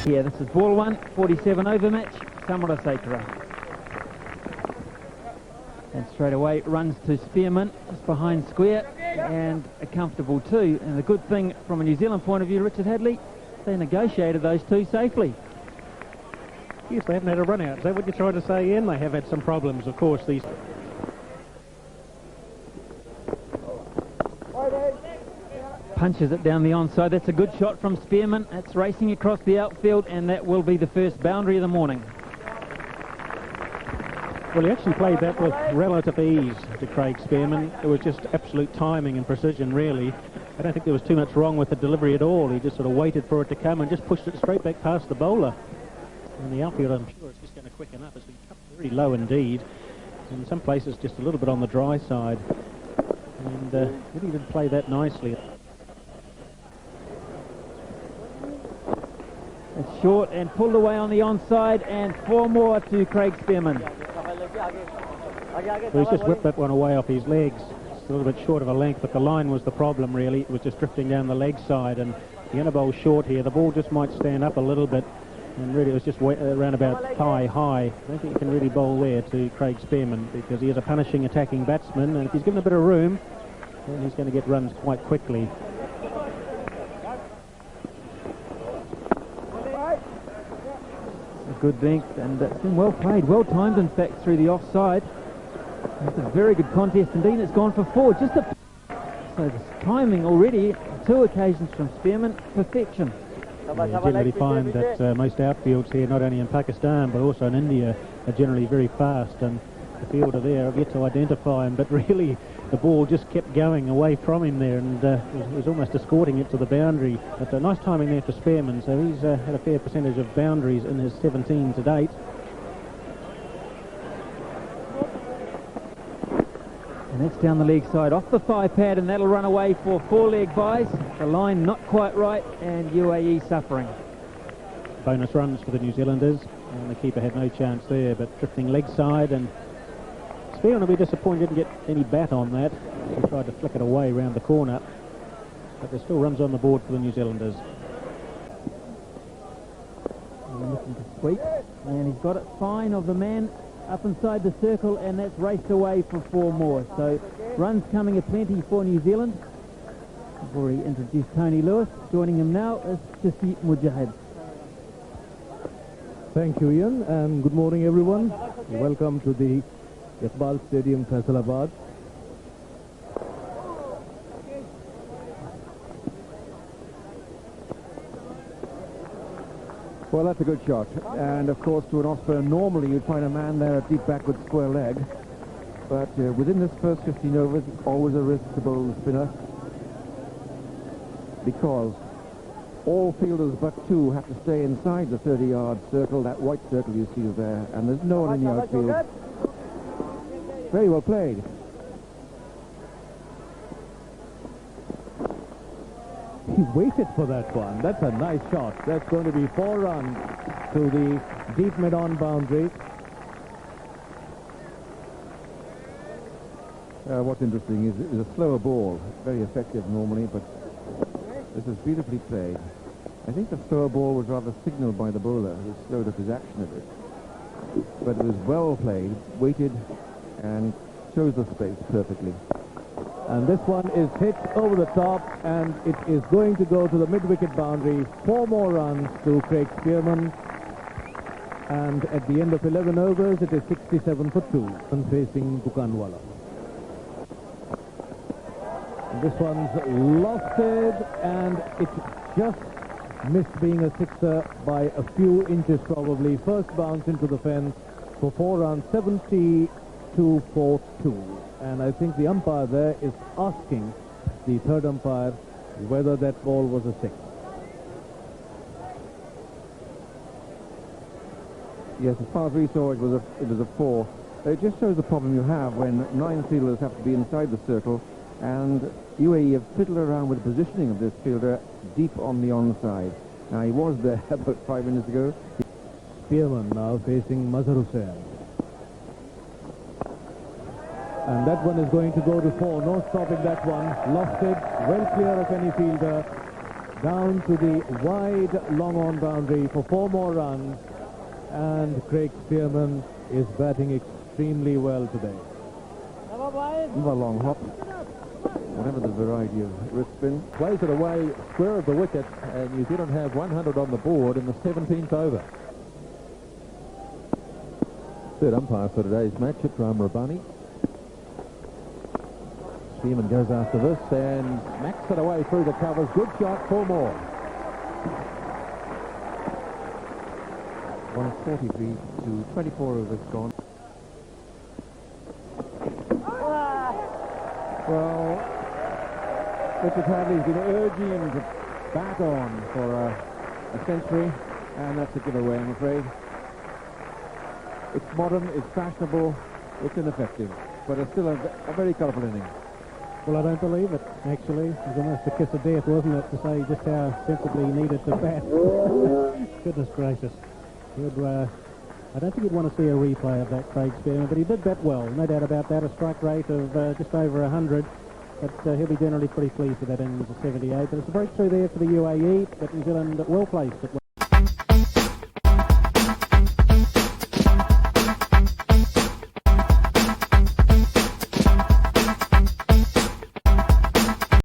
Yeah, this is ball one, 47 over match, Samarasekera. And straight away runs to Spearman, just behind square, and a comfortable two. And the good thing from a New Zealand point of view, Richard Hadley, they negotiated those two safely. Yes, they haven't had a run out. Is that what you're trying to say, Ian? They have had some problems, of course, these... Punches it down the onside. That's a good shot from Spearman. It's racing across the outfield, and that will be the first boundary of the morning. Well, he actually played that with relative ease to Craig Spearman. It was just absolute timing and precision, really. I don't think there was too much wrong with the delivery at all. He just sort of waited for it to come and just pushed it straight back past the bowler. And the outfield, I'm sure it's just going to quicken up. It's been cut very low indeed. In some places, just a little bit on the dry side. And he didn't play that nicely. It's short and pulled away on the onside, and four more to Craig Spearman. So he's just whipped that one away off his legs. It's a little bit short of a length, but the line was the problem, really. It was just drifting down the leg side, and the inner bowl short here. The ball just might stand up a little bit, and really it was just around about thigh high. I don't think you can really bowl there to Craig Spearman, because he is a punishing attacking batsman, and if he's given a bit of room, then he's going to get runs quite quickly. Good length, and it's been well played, well timed in fact through the offside. It's a very good contest indeed. It's gone for four. So the timing already, two occasions from Spearman, perfection. Yeah, you generally find that most outfields here, not only in Pakistan but also in India, are generally very fast, and the fielder there, I've yet to identify him, but really the ball just kept going away from him there, and he was almost escorting it to the boundary. But nice timing there for Spearman, so he's had a fair percentage of boundaries in his 17 to date. And that's down the leg side, off the thigh pad, and that'll run away for four-leg buys. The line not quite right, and UAE suffering. Bonus runs for the New Zealanders, and the keeper had no chance there, but drifting leg side, and Spearman will be disappointed he didn't get any bat on that. He tried to flick it away round the corner, but there's still runs on the board for the New Zealanders. Looking to sweep, and he's got it fine of the man up inside the circle, and that's raced away for four more. So runs coming aplenty for New Zealand. I've already introduced Tony Lewis. Joining him now is Shafi Mujahid. Thank you, Ian, and good morning, everyone. Welcome to the Iqbal Stadium, Faisalabad. Well, that's a good shot. And, of course, to an off-spur, normally you'd find a man there at deep backward square leg. But within this first 15 overs, it's always a risk to bowl the spinner, because all fielders but two have to stay inside the 30-yard circle, that white circle you see there, and there's no one in the outfield. Very well played. He waited for that one. That's a nice shot. That's going to be 4 runs to the deep mid-on boundary. What's interesting is it was a slower ball. Very effective normally, but this is beautifully played. I think the slower ball was rather signaled by the bowler, who slowed up his action a bit. But it was well played, weighted, and chose the space perfectly. And this one is hit over the top, and it is going to go to the mid-wicket boundary. 4 more runs to Craig Spearman. And at the end of 11 overs, it is 67 for 2, and facing Bukanwala. And this one's lofted, and it just missed being a sixer by a few inches probably. First bounce into the fence for 4 runs, 72 for 2. And I think the umpire there is asking the third umpire whether that ball was a 6. Yes, as far as we saw, it was a 4. It just shows the problem you have when 9 fielders have to be inside the circle, and UAE have fiddled around with the positioning of this fielder deep on the onside. Now, he was there about 5 minutes ago. Spearman now facing Azhar Saeed. And that one is going to go to 4. No stopping that one. Lofted, well clear of any fielder. down to the wide long-on boundary for 4 more runs, and Craig Spearman is batting extremely well today. Another long hop. Whatever the variety of wrist spin. Plays it away square of the wicket, and New Zealand have 100 on the board in the 17th over. Third umpire for today's match, Ikram Rabbani. Spearman goes after this and smacks it away through the covers. Good shot, 4 more. 143 to 24 overs gone. Well, Richard Hadley's been urging him to bat on for a century, and that's a giveaway, I'm afraid. It's modern, it's fashionable, it's ineffective, but it's still a very colourful inning. Well, I don't believe it, actually. It was almost a kiss of death, wasn't it, to say just how sensibly he needed to bat. Goodness gracious. I don't think you'd want to see a replay of that, Craig Spearman, but he did bat well, no doubt about that. A strike rate of just over 100, but he'll be generally pretty pleased with that innings of 78. But it's a breakthrough there for the UAE, but New Zealand well placed at